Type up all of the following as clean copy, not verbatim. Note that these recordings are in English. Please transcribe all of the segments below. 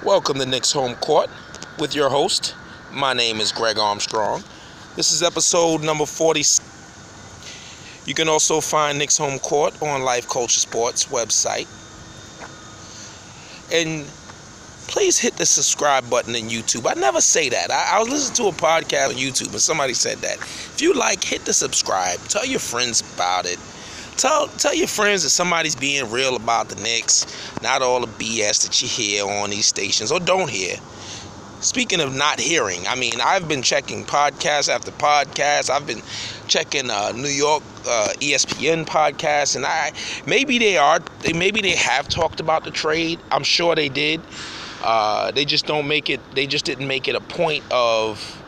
Welcome to Knicks Home Court with your host. My name is Greg Armstrong. This is episode number 40. You can also find Knicks Home Court on Life Culture Sports website. And please hit the subscribe button in YouTube. I never say that. I was listening to a podcast on YouTube and somebody said that. If you like, hit the subscribe. Tell your friends about it. Tell your friends that somebody's being real about the Knicks, not all the BS that you hear on these stations or don't hear. Speaking of not hearing, I've been checking podcast after podcast. I've been checking New York ESPN podcasts, and maybe they have talked about the trade. I'm sure they did. They just don't make it. They just didn't make it a point of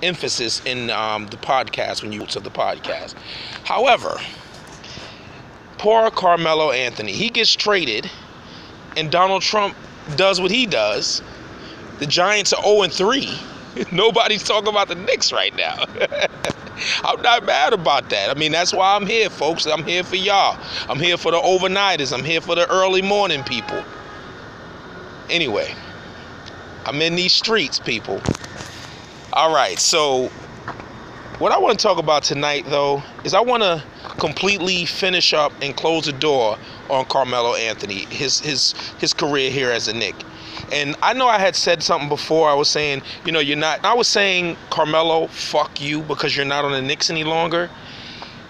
emphasis in the podcast when you to the podcast. However, poor Carmelo Anthony. He gets traded, and Donald Trump does what he does. The Giants are 0-3. Nobody's talking about the Knicks right now. I'm not mad about that. That's why I'm here, folks. I'm here for y'all. I'm here for the overnighters. I'm here for the early morning people. Anyway, I'm in these streets, people. All right, so what I want to talk about tonight, though, is I want to completely finish up and close the door on Carmelo Anthony, his career here as a Knick. And I know I had said something before. I was saying, you're not. I was saying, Carmelo, fuck you because you're not on the Knicks any longer.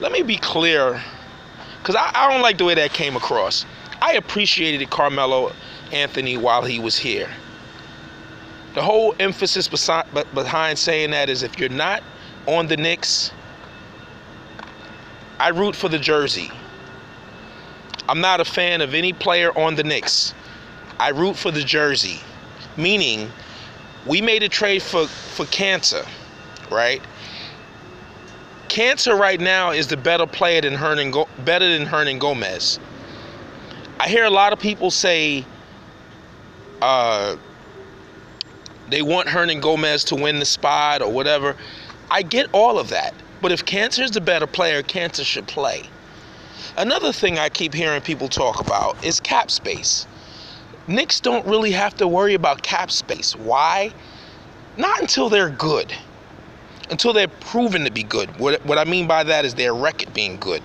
Let me be clear, because I don't like the way that came across. I appreciated Carmelo Anthony while he was here. The whole emphasis behind saying that is if you're not on the Knicks, I root for the jersey. I'm not a fan of any player on the Knicks. I root for the jersey. Meaning, we made a trade for Cancer, right? Cancer right now is the better player than Hernan Gomez. I hear a lot of people say they want Hernan Gomez to win the spot or whatever. I get all of that. But if Cancer is the better player, Cancer should play. Another thing I keep hearing people talk about is cap space. Knicks don't really have to worry about cap space. Why? Not until they're good. Until they're proven to be good. What I mean by that is their record being good.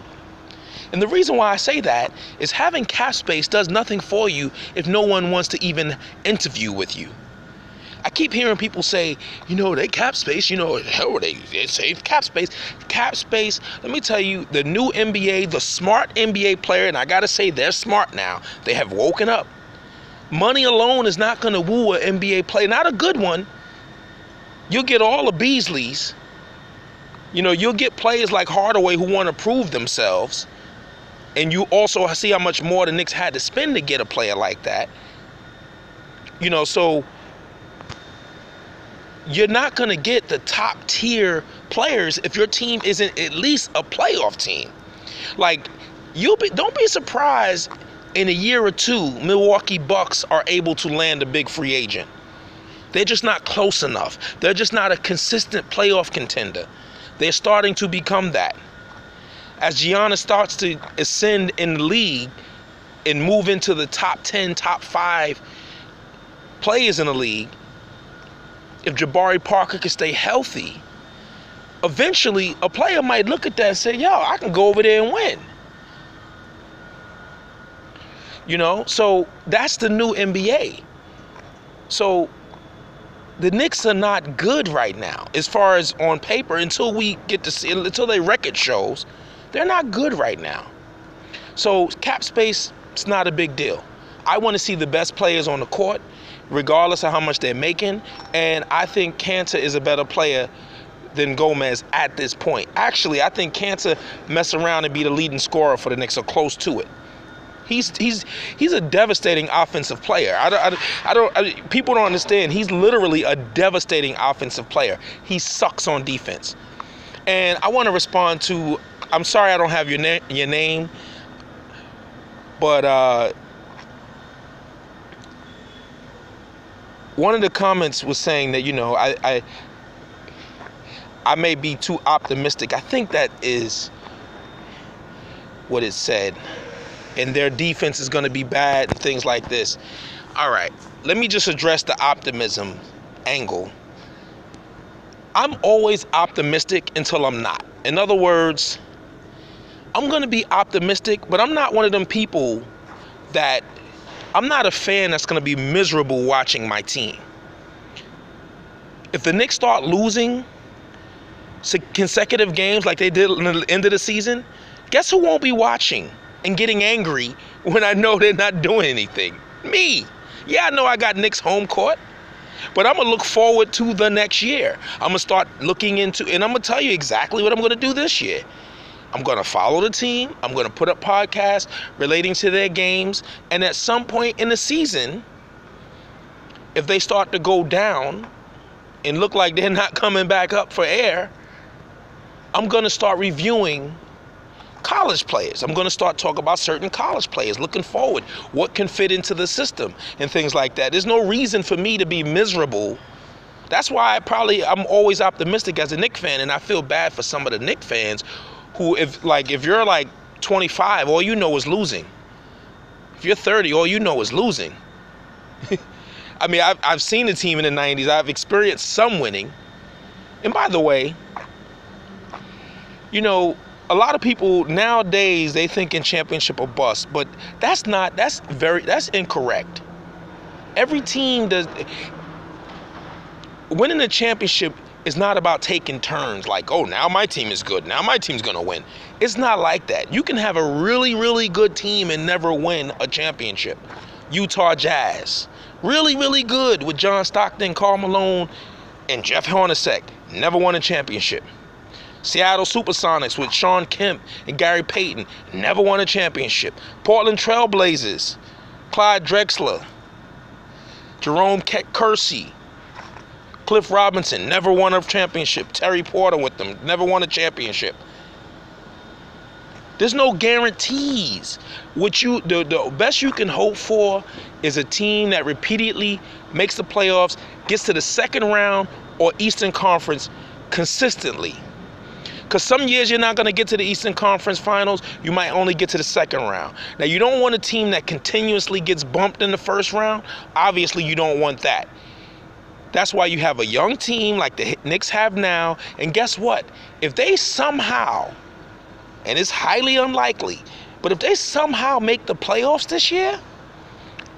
And the reason why I say that is having cap space does nothing for you if no one wants to even interview with you. I keep hearing people say, they cap space, hell, they save cap space. Cap space, let me tell you, the new NBA, the smart NBA player, and I got to say they're smart now. They have woken up. Money alone is not going to woo an NBA player, not a good one. You'll get all the Beasleys. You'll get players like Hardaway who want to prove themselves. And you also see how much more the Knicks had to spend to get a player like that. So you're not going to get the top tier players if your team isn't at least a playoff team. Like, don't be surprised in a year or two, Milwaukee Bucks are able to land a big free agent. They're just not close enough. They're just not a consistent playoff contender. They're starting to become that. As Giannis starts to ascend in the league and move into the top 10, top 5 players in the league, if Jabari Parker can stay healthy, eventually a player might look at that and say, I can go over there and win. So that's the new NBA. So the Knicks are not good right now as far as on paper until we get to see, until their record shows, they're not good right now. So cap space, it's not a big deal. I want to see the best players on the court, regardless of how much they're making. And I think Cancer is a better player than Gomez at this point. Actually, I think Cancer mess around and be the leading scorer for the Knicks or close to it. He's a devastating offensive player. People don't understand. He's literally a devastating offensive player. He sucks on defense. And I want to respond to, I'm sorry I don't have your name, but one of the comments was saying that, I may be too optimistic. I think that is what it said. And their defense is going to be bad and things like this. All right, let me just address the optimism angle. I'm always optimistic until I'm not. In other words, I'm going to be optimistic, but I'm not one of them people that I'm not a fan that's going to be miserable watching my team. If the Knicks start losing consecutive games like they did in the end of the season, guess who won't be watching and getting angry when I know they're not doing anything? Me. Yeah, I know I got Knicks home court, but I'm going to look forward to the next year. I'm going to start looking into, and I'm going to tell you exactly what I'm going to do this year. I'm going to follow the team. I'm going to put up podcasts relating to their games. And at some point in the season, if they start to go down and look like they're not coming back up for air, I'm going to start reviewing college players. I'm going to start talking about certain college players, looking forward, what can fit into the system and things like that. There's no reason for me to be miserable. That's why I'm always optimistic as a Knicks fan, and I feel bad for some of the Knicks fans who, if you're like 25, all you know is losing. If you're 30, all you know is losing. I mean, I've seen the team in the 90s. I've experienced some winning. And by the way, a lot of people nowadays, they think in championship or bust, but that's incorrect. Every team does. Winning a championship is not about taking turns like, oh, now my team is good. Now my team's going to win. It's not like that. You can have a really, really good team and never win a championship. Utah Jazz. Really, really good with John Stockton, Karl Malone, and Jeff Hornacek. Never won a championship. Seattle Supersonics with Sean Kemp and Gary Payton. Never won a championship. Portland Trail Blazers. Clyde Drexler. Jerome Kersey. Cliff Robinson. Never won a championship. Terry Porter with them. Never won a championship. There's no guarantees. The best you can hope for is a team that repeatedly makes the playoffs, gets to the second round or Eastern Conference consistently. Because some years you're not going to get to the Eastern Conference Finals. You might only get to the second round. Now, you don't want a team that continuously gets bumped in the first round. Obviously, you don't want that. That's why you have a young team like the Knicks have now. And guess what? If they somehow, and it's highly unlikely, but if they somehow make the playoffs this year,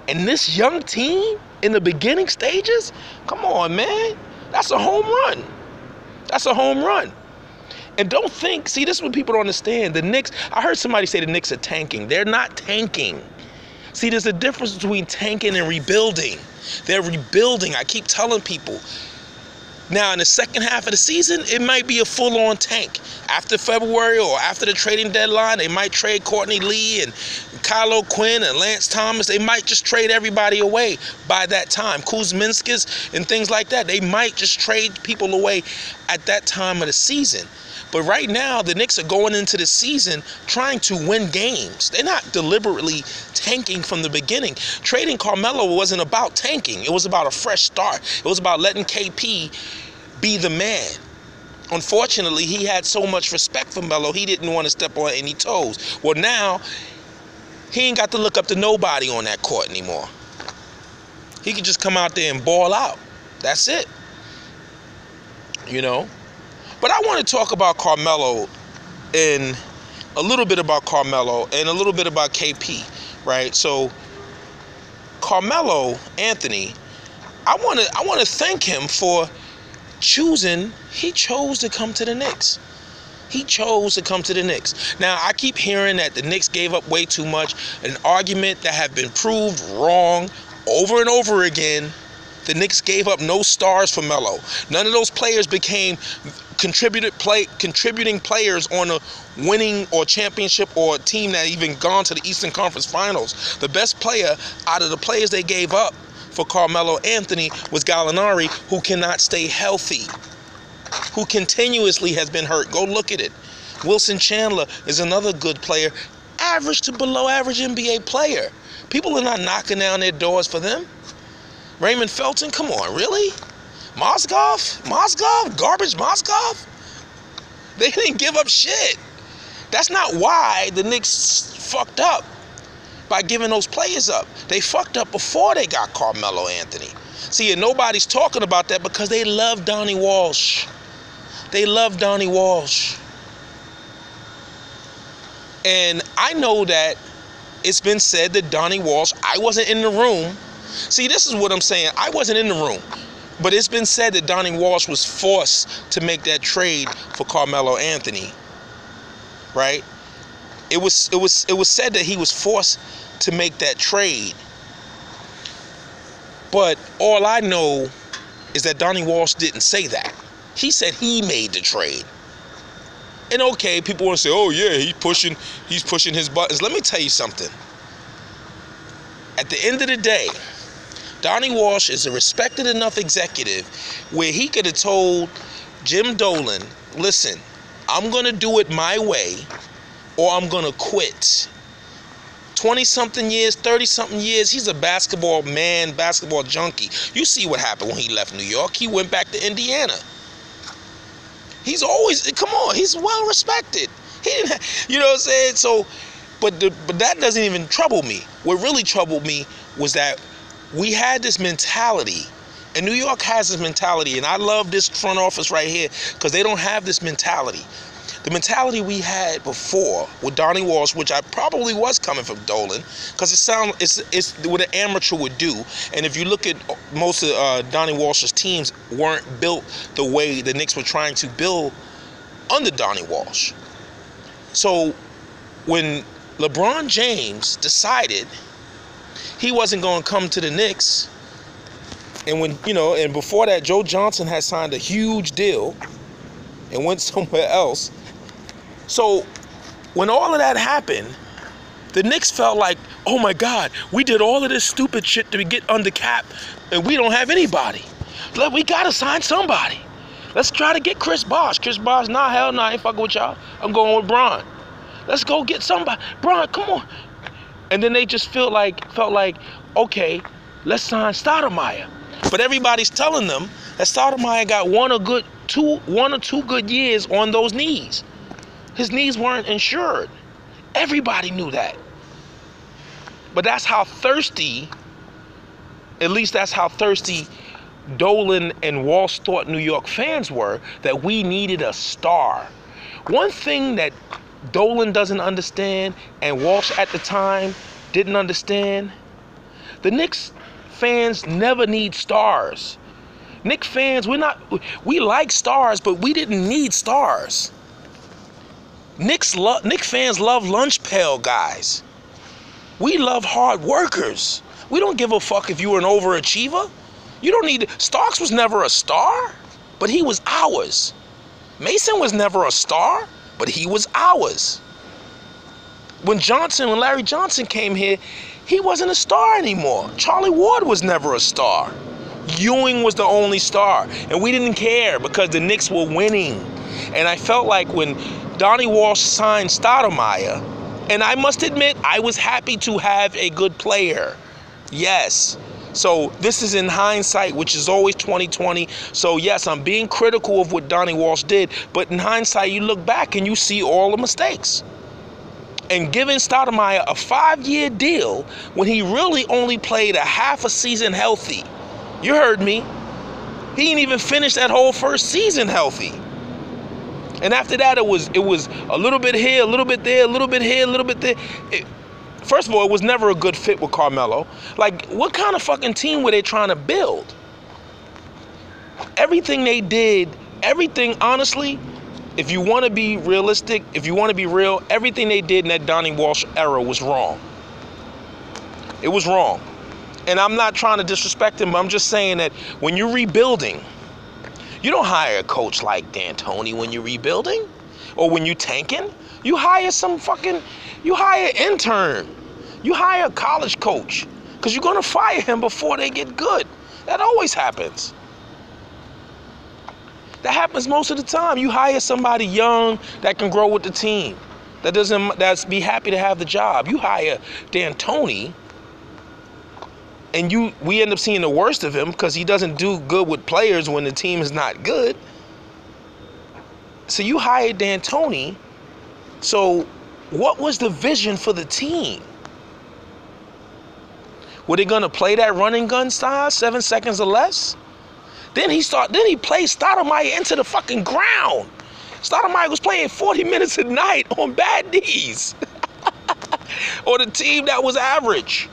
and this young team in the beginning stages, come on, man. That's a home run. That's a home run. And don't think, see, this is what people don't understand. The Knicks, I heard somebody say the Knicks are tanking. They're not tanking. See, there's a difference between tanking and rebuilding. They're rebuilding. I keep telling people. Now, in the second half of the season, it might be a full-on tank. After February or after the trading deadline, they might trade Courtney Lee and Kylo Quinn and Lance Thomas. They might just trade everybody away by that time. Kuzminskis and things like that. They might just trade people away at that time of the season. But right now, the Knicks are going into the season trying to win games. They're not deliberately tanking from the beginning. Trading Carmelo wasn't about tanking. It was about a fresh start. It was about letting KP be the man. Unfortunately, he had so much respect for Melo, he didn't want to step on any toes. Well, now, he ain't got to look up to nobody on that court anymore. He can just come out there and ball out. That's it. But I want to talk about Carmelo and a little bit about Carmelo and a little bit about KP, right? So Carmelo Anthony, I want to thank him for he chose to come to the Knicks. He chose to come to the Knicks. Now, I keep hearing that the Knicks gave up way too much, an argument that have been proved wrong over and over again. The Knicks gave up no stars for Melo. None of those players became contributing players on a winning or championship or a team that even gone to the Eastern Conference Finals. The best player out of the players they gave up for Carmelo Anthony was Gallinari, who cannot stay healthy, who continuously has been hurt. Go look at it. Wilson Chandler is another good player, average to below average NBA player. People are not knocking down their doors for them. Raymond Felton, come on, really? Mozgov? Garbage Mozgov? They didn't give up shit. That's not why the Knicks fucked up. by giving those players up. They fucked up before they got Carmelo Anthony. See, and nobody's talking about that because they love Donnie Walsh. They love Donnie Walsh. And I know that it's been said that Donnie Walsh, I wasn't in the room. See, this is what I'm saying. I wasn't in the room. But it's been said that Donnie Walsh was forced to make that trade for Carmelo Anthony. Right? It was said that he was forced to make that trade. But all I know is that Donnie Walsh didn't say that. He said he made the trade. And okay, people want to say, oh yeah, he's pushing his buttons. Let me tell you something. At the end of the day, Donnie Walsh is a respected enough executive where he could have told Jim Dolan, listen, I'm going to do it my way or I'm going to quit. 20-something years, 30-something years, he's a basketball man, basketball junkie. You see what happened when he left New York. He went back to Indiana. He's always, come on, he's well respected. He didn't, you know what I'm saying? So, but that doesn't even trouble me. What really troubled me was that we had this mentality, and New York has this mentality, and I love this front office right here because they don't have this mentality. The mentality we had before with Donnie Walsh, which I probably was coming from Dolan, because it's what an amateur would do. And if you look at most of Donnie Walsh's teams, weren't built the way the Knicks were trying to build under Donnie Walsh. So when LeBron James decided he wasn't going to come to the Knicks, and when and before that, Joe Johnson had signed a huge deal and went somewhere else. So when all of that happened, the Knicks felt like, oh my God, we did all of this stupid shit to get under cap and we don't have anybody. We gotta sign somebody. Let's try to get Chris Bosh. Chris Bosh, nah, hell nah, I ain't fucking with y'all. I'm going with Bron. Let's go get somebody. Bron, come on. And then they just felt like, okay, let's sign Stoudemire. But everybody's telling them that Stoudemire got one or two good years on those knees. His knees weren't insured. Everybody knew that. But that's how thirsty, at least that's how thirsty Dolan and Walsh thought New York fans were, that we needed a star. One thing that Dolan doesn't understand and Walsh at the time didn't understand, the Knicks fans never need stars. Knicks fans, we like stars, but we didn't need stars. Knicks fans love lunch pail guys. We love hard workers. We don't give a fuck if you were an overachiever. You don't need Starks was never a star, but he was ours. Mason was never a star, but he was ours. When Larry Johnson came here, he wasn't a star anymore. Charlie Ward was never a star. Ewing was the only star, and we didn't care because the Knicks were winning. And I felt like when Donnie Walsh signed Stoudemire, and I must admit, I was happy to have a good player. Yes. So this is in hindsight, which is always 2020. So yes, I'm being critical of what Donnie Walsh did, but in hindsight, you look back and you see all the mistakes. And giving Stoudemire a 5-year deal when he really only played a half a season healthy. You heard me. He didn't even finish that whole first season healthy. And after that, it was a little bit here, a little bit there, a little bit here, a little bit there. First of all, it was never a good fit with Carmelo. Like, what kind of fucking team were they trying to build? Everything they did, honestly, if you want to be realistic, if you want to be real, everything they did in that Donnie Walsh era was wrong. It was wrong. And I'm not trying to disrespect him, but I'm just saying that when you're rebuilding, you don't hire a coach like D'Antoni when you're rebuilding or when you're tanking. You hire you hire an intern. You hire a college coach because you're going to fire him before they get good. That always happens. That happens most of the time. You hire somebody young that can grow with the team, that's be happy to have the job. You hire D'Antoni, and we end up seeing the worst of him because he doesn't do good with players when the team is not good. So you hired D'Antoni. So what was the vision for the team? Were they gonna play that running gun style, 7 seconds or less? Then he played Stoudemire into the fucking ground. Stoudemire was playing 40 minutes a night on bad knees. Or the team that was average.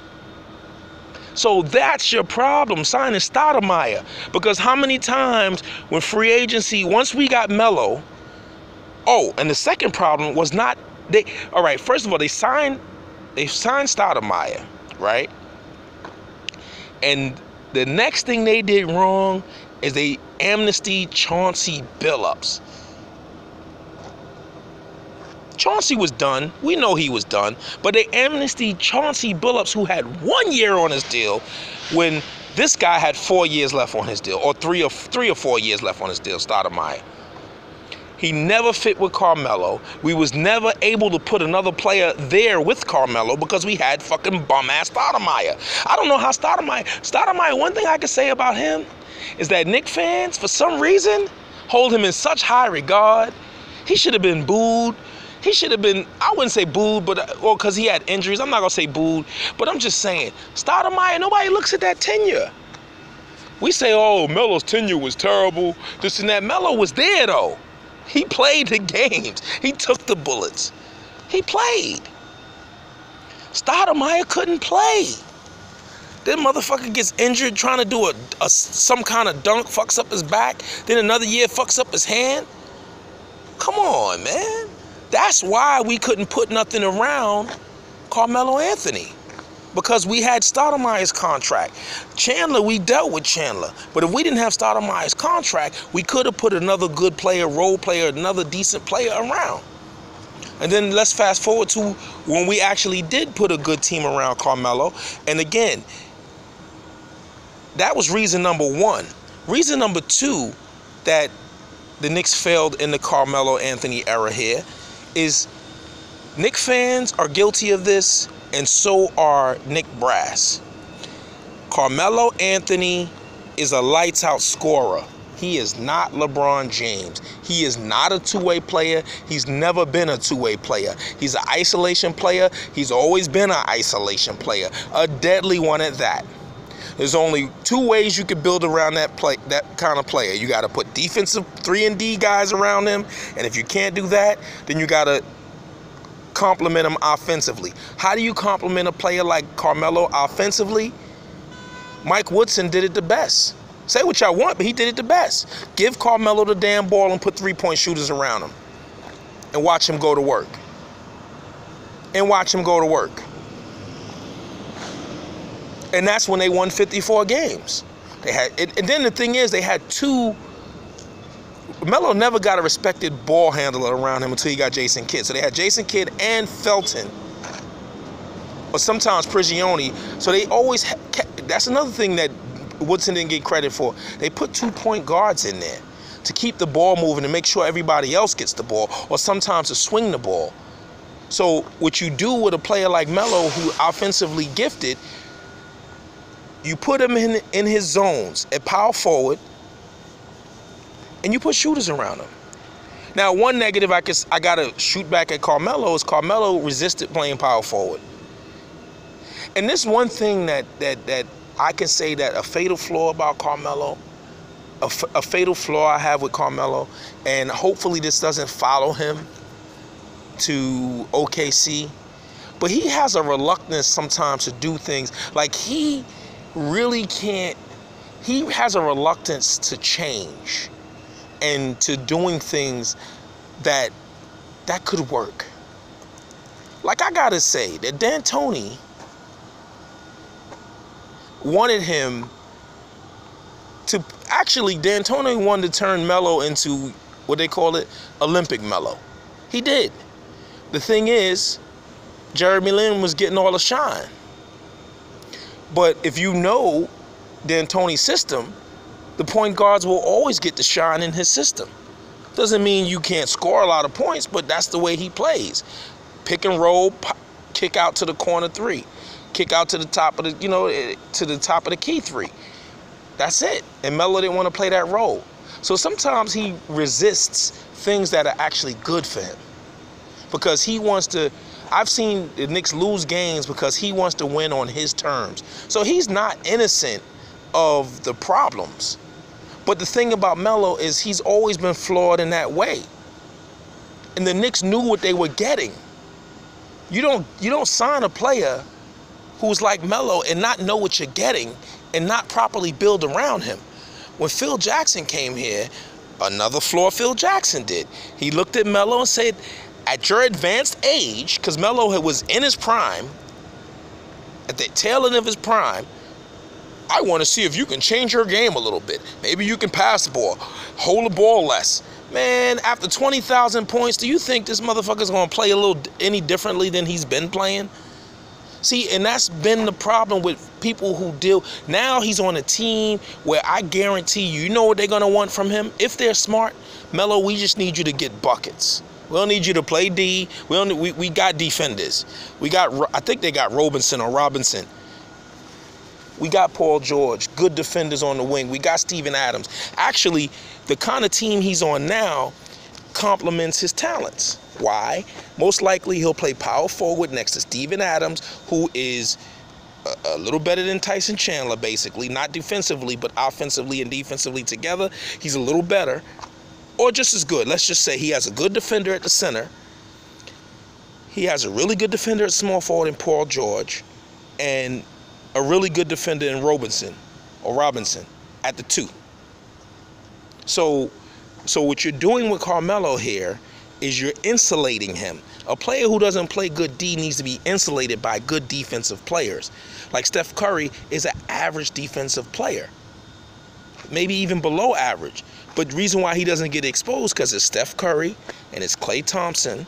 So that's your problem, signing Stoudemire. Because how many times when free agency, once we got Melo, and the second problem was not, all right, first of all, they signed Stoudemire, right? And the next thing they did wrong is they amnestied Chauncey Billups. Chauncey was done. We know he was done. But they amnestied Chauncey Billups, who had 1 year on his deal, when this guy had 4 years left on his deal, or three or 4 years left on his deal, Stoudemire. He never fit with Carmelo. We was never able to put another player there with Carmelo because we had fucking bum-ass Stoudemire. I don't know how Stoudemire, one thing I can say about him is that Knicks fans, for some reason, hold him in such high regard. He should have been booed. He should have been, I wouldn't say booed, but because he had injuries. I'm not going to say booed, but I'm just saying, Stoudemire, nobody looks at that tenure. We say, oh, Melo's tenure was terrible, this and that. Melo was there, though. He played the games. He took the bullets. He played. Stoudemire couldn't play. That motherfucker gets injured trying to do some kind of dunk, fucks up his back, then another year fucks up his hand. Come on, man. That's why we couldn't put nothing around Carmelo Anthony, because we had Stoudemire's contract. Chandler, we dealt with Chandler. But if we didn't have Stoudemire's contract, we could have put another good player, role player, another decent player around. And then let's fast forward to when we actually did put a good team around Carmelo. And again, that was reason number one. Reason number two that the Knicks failed in the Carmelo Anthony era here is Knicks fans are guilty of this, and so are Knick brass. Carmelo Anthony is a lights-out scorer. He is not LeBron James. He is not a two-way player. He's never been a two-way player. He's an isolation player. He's always been an isolation player, a deadly one at that. There's only two ways you can build around that kind of player. You got to put defensive 3-and-D guys around him, and if you can't do that, then you got to complement him offensively. How do you complement a player like Carmelo offensively? Mike Woodson did it the best. Say what y'all want, but he did it the best. Give Carmelo the damn ball and put three-point shooters around him, and watch him go to work. And watch him go to work. And that's when they won 54 games. And then the thing is, they had two. Melo never got a respected ball handler around him until he got Jason Kidd. So they had Jason Kidd and Felton, or sometimes Prigioni. So they always that's another thing that Woodson didn't get credit for. They put 2-point guards in there to keep the ball moving and make sure everybody else gets the ball, or sometimes to swing the ball. So what you do with a player like Melo, who offensively gifted, you put him in his zones at power forward, and you put shooters around him. Now, one negative I gotta shoot back at Carmelo is Carmelo resisted playing power forward. And this one thing that I can say that a fatal flaw about Carmelo, a fatal flaw I have with Carmelo, and hopefully this doesn't follow him to OKC, but he has a reluctance sometimes to do things. Like he has a reluctance to change and to doing things that could work. Like I gotta say that D'Antoni wanted him to, actually D'Antoni wanted to turn Melo into what they call it, Olympic Melo. He did. The thing is, Jeremy Lin was getting all the shine. But if you know D'Antoni's system, the point guards will always get the shine in his system. Doesn't mean you can't score a lot of points, but that's the way he plays. Pick and roll, kick out to the corner three, kick out to the top of the key three. That's it. And Melo didn't want to play that role. So sometimes he resists things that are actually good for him, because he wants to. I've seen the Knicks lose games because he wants to win on his terms. So he's not innocent of the problems. But the thing about Melo is he's always been flawed in that way. And the Knicks knew what they were getting. You don't sign a player who's like Melo and not know what you're getting and not properly build around him. When Phil Jackson came here, another flaw Phil Jackson did. He looked at Melo and said, at your advanced age, because Melo was in his prime, at the tail end of his prime, I want to see if you can change your game a little bit. Maybe you can pass the ball, hold the ball less. Man, after 20,000 points, do you think this motherfucker's going to play any differently than he's been playing? See, and that's been the problem with people who deal. Now he's on a team where I guarantee you know what they're going to want from him? If they're smart, Melo, we just need you to get buckets. We don't need you to play D. We got defenders. I think they got Robinson. We got Paul George, good defenders on the wing. We got Steven Adams. Actually, the kind of team he's on now complements his talents. Why? Most likely he'll play power forward next to Steven Adams, who is a little better than Tyson Chandler, basically. Not defensively, but offensively and defensively together. He's a little better, or just as good. Let's just say he has a good defender at the center. He has a really good defender at small forward in Paul George, and a really good defender in Robinson at the 2. So what you're doing with Carmelo here is you're insulating him. A player who doesn't play good D needs to be insulated by good defensive players. Like Steph Curry is an average defensive player, maybe even below average. But the reason why he doesn't get exposed because it's Steph Curry and it's Klay Thompson,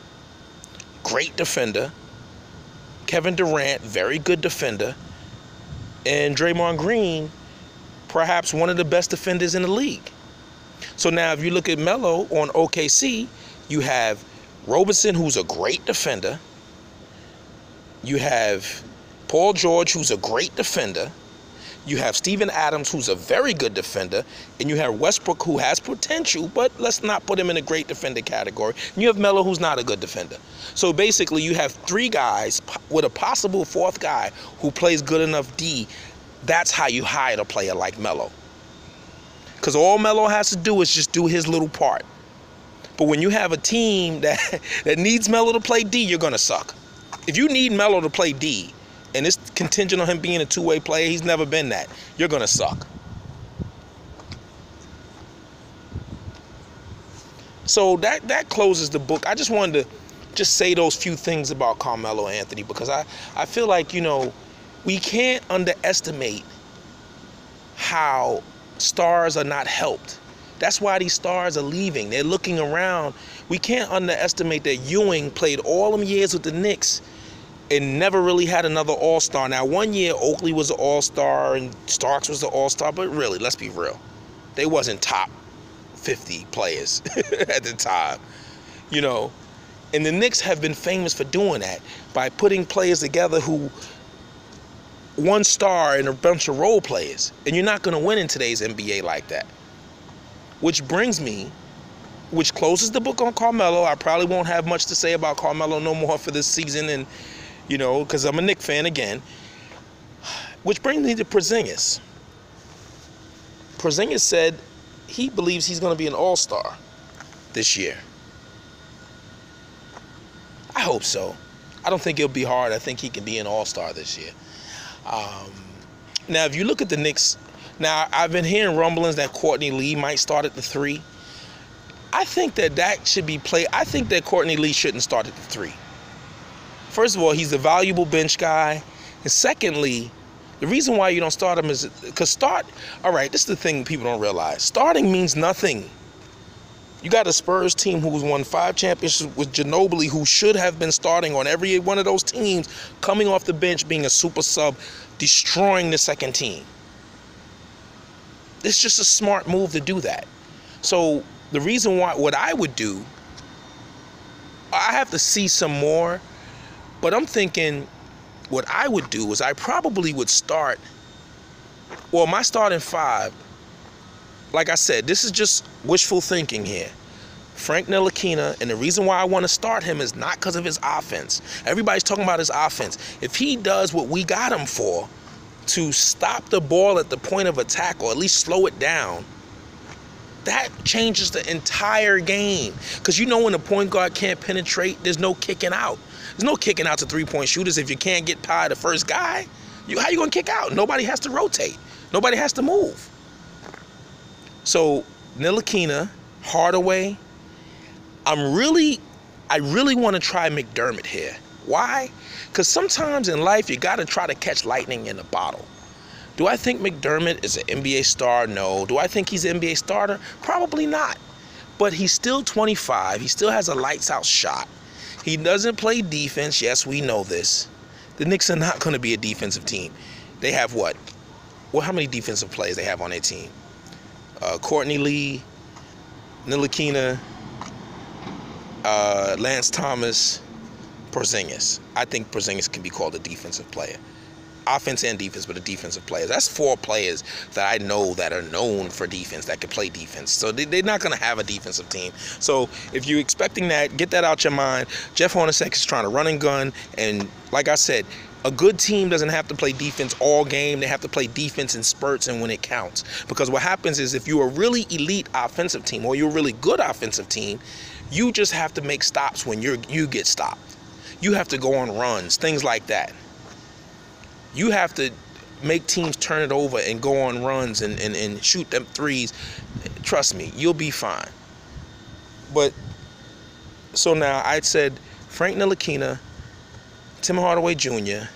great defender. Kevin Durant, very good defender. And Draymond Green, perhaps one of the best defenders in the league. So now if you look at Melo on OKC, you have Robinson, who's a great defender. You have Paul George, who's a great defender. You have Steven Adams, who's a very good defender. And you have Westbrook, who has potential, but let's not put him in a great defender category. And you have Melo, who's not a good defender. So basically, you have 3 guys with a possible 4th guy who plays good enough D. That's how you hire a player like Melo. Because all Melo has to do is just do his little part. But when you have a team that needs Melo to play D, you're going to suck. If you need Melo to play D, and it's contingent on him being a two-way player, he's never been that, you're going to suck. So that closes the book. I just wanted to just say those few things about Carmelo Anthony because I feel like, we can't underestimate how stars are not helped. That's why these stars are leaving. They're looking around. We can't underestimate that Ewing played all them years with the Knicks and never really had another all-star. Now, one year, Oakley was an all-star and Starks was the all-star, but really, let's be real. They wasn't top 50 players at the time, And the Knicks have been famous for doing that by putting players together who one star and a bunch of role players. And you're not going to win in today's NBA like that. Which closes the book on Carmelo. I probably won't have much to say about Carmelo no more for this season, and because I'm a Knicks fan again. Which brings me to Porzingis. Porzingis said he believes he's going to be an all-star this year. I hope so. I don't think it'll be hard. I think he can be an all-star this year. Now, if you look at the Knicks, now I've been hearing rumblings that Courtney Lee might start at the 3. I think that should be played. I think that Courtney Lee shouldn't start at the 3. First of all, he's a valuable bench guy. And secondly, the reason why you don't start him is because all right, this is the thing people don't realize. Starting means nothing. You got a Spurs team who's won 5 championships with Ginobili, who should have been starting on every one of those teams, coming off the bench, being a super sub, destroying the second team. It's just a smart move to do that. So the reason why, what I would do, I have to see some more, but I'm thinking what I would do is I probably would start, well, my starting 5, like I said, this is just wishful thinking here. Frank Ntilikina, and the reason why I want to start him is not because of his offense. Everybody's talking about his offense. If he does what we got him for, to stop the ball at the point of attack or at least slow it down, that changes the entire game. Because you know when the point guard can't penetrate, there's no kicking out. There's no kicking out to three-point shooters if you can't get by the first guy. How you going to kick out? Nobody has to rotate. Nobody has to move. So Ntilikina, Hardaway, I really want to try McDermott here. Why? Because sometimes in life you got to try to catch lightning in a bottle. Do I think McDermott is an NBA star? No. Do I think he's an NBA starter? Probably not. But he's still 25. He still has a lights-out shot. He doesn't play defense. Yes, we know this. The Knicks are not going to be a defensive team. They have what? Well, how many defensive players they have on their team? Courtney Lee, Ntilikina, Lance Thomas, Porzingis. I think Porzingis can be called a defensive player. Offense and defense, but a defensive player. That's 4 players that I know that are known for defense, that can play defense. So they're not going to have a defensive team. So if you're expecting that, get that out your mind. Jeff Hornacek is trying to run and gun. And like I said, a good team doesn't have to play defense all game. They have to play defense in spurts and when it counts. Because what happens is if you're a really elite offensive team or you're a really good offensive team, you just have to make stops when you get stopped. You have to go on runs, things like that. You have to make teams turn it over and go on runs and shoot them threes. Trust me, you'll be fine. But so now I said Frank Ntilikina, Tim Hardaway Jr.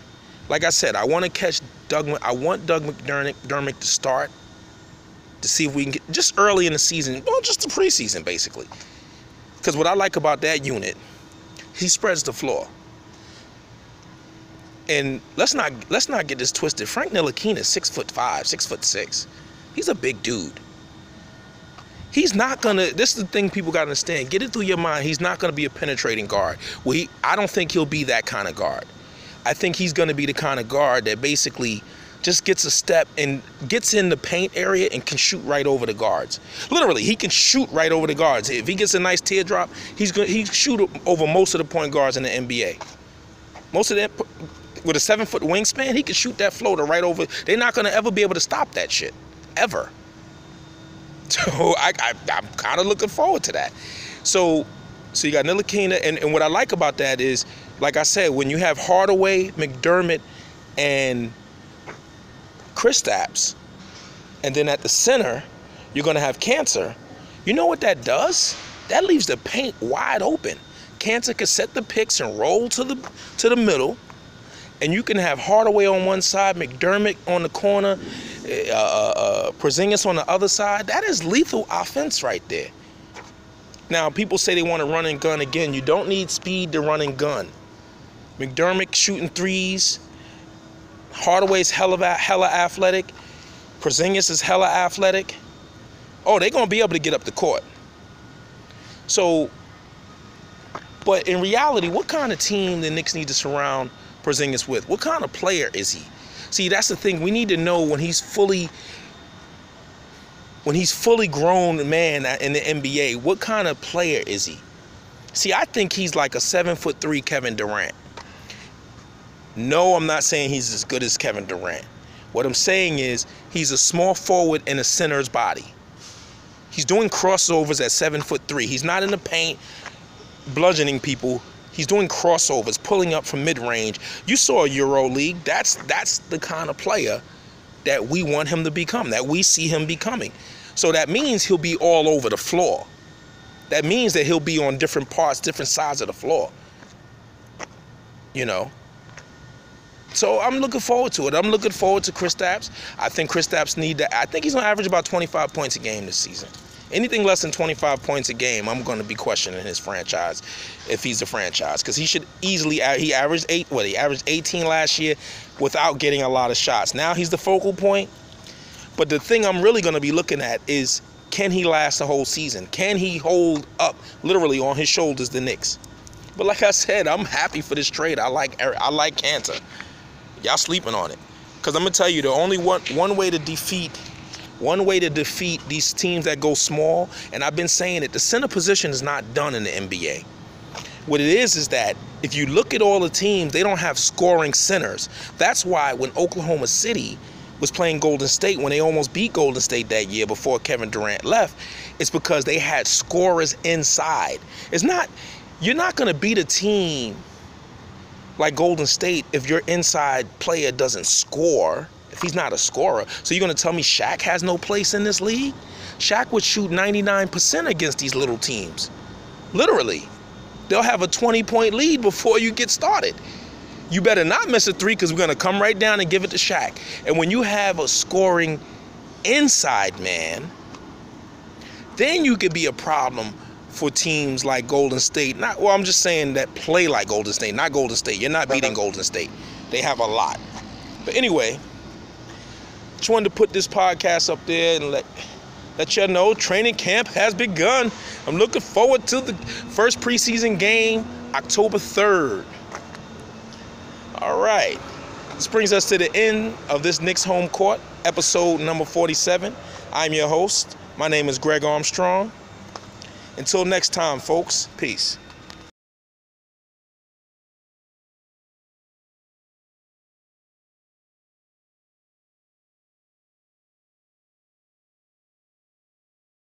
Like I said, I want to catch I want Doug McDermott to start to see if we can get just early in the season, well, just the preseason basically. Because what I like about that unit, he spreads the floor. And let's not get this twisted. Frank Ntilikina is 6'5", 6'6". He's a big dude. He's not gonna. This is the thing people gotta understand. Get it through your mind. He's not gonna be a penetrating guard. Well, I don't think he'll be that kind of guard. I think he's gonna be the kind of guard that basically just gets a step and gets in the paint area and can shoot right over the guards. Literally, he can shoot right over the guards. If he gets a nice teardrop, he shoot over most of the point guards in the NBA. Most of that. With a 7-foot wingspan, he can shoot that floater right over. They're not going to ever be able to stop that shit. Ever. So I'm kind of looking forward to that. So you got Ntilikina, and what I like about that is, like I said, when you have Hardaway, McDermott, and Kristaps, and then at the center, you're going to have Cancer. You know what that does? That leaves the paint wide open. Cancer can set the picks and roll to the middle. And you can have Hardaway on one side, McDermott on the corner, Porzingis on the other side. That is lethal offense right there. Now, people say they want to run and gun again. You don't need speed to run and gun. McDermott shooting threes. Hardaway's hella athletic. Porzingis is hella athletic. Oh, they're going to be able to get up the court. So, but in reality, what kind of team the Knicks need to surround Porzingis with? What kind of player is he? See, that's the thing. We need to know when he's fully grown man in the NBA, what kind of player is he? See, I think he's like a 7'3" Kevin Durant. No, I'm not saying he's as good as Kevin Durant. What I'm saying is he's a small forward in a center's body. He's doing crossovers at 7'3". He's not in the paint bludgeoning people. He's doing crossovers, pulling up from mid-range. You saw EuroLeague. That's the kind of player that we want him to become, that we see him becoming. So that means he'll be all over the floor. That means that he'll be on different parts, different sides of the floor. You know? So I'm looking forward to it. I'm looking forward to Kristaps. I think Kristaps I think he's going to average about 25 points a game this season. Anything less than 25 points a game, I'm going to be questioning his franchise if he's a franchise. Because he should easily, he averaged 18 last year without getting a lot of shots. Now he's the focal point. But the thing I'm really going to be looking at is, can he last the whole season? Can he hold up literally on his shoulders the Knicks? But like I said, I'm happy for this trade. I like Cantor. Y'all sleeping on it. Because I'm going to tell you, the only one way to defeat One way to defeat these teams that go small, and I've been saying it, the center position is not done in the NBA. What it is that if you look at all the teams, they don't have scoring centers. That's why when Oklahoma City was playing Golden State, when they almost beat Golden State that year before Kevin Durant left, it's because they had scorers inside. You're not going to beat a team like Golden State if your inside player doesn't score, if he's not a scorer. So you're going to tell me Shaq has no place in this league? Shaq would shoot 99% against these little teams. Literally. They'll have a 20-point lead before you get started. You better not miss a three because we're going to come right down and give it to Shaq. And when you have a scoring inside man, then you could be a problem for teams like Golden State. I'm just saying that play like Golden State, not Golden State. You're not beating Golden State. They have a lot. But anyway, just wanted to put this podcast up there and let you know training camp has begun. I'm looking forward to the first preseason game, October 3rd. All right. This brings us to the end of this Knicks Home Court, episode number 47. I'm your host. My name is Greg Armstrong. Until next time, folks, peace.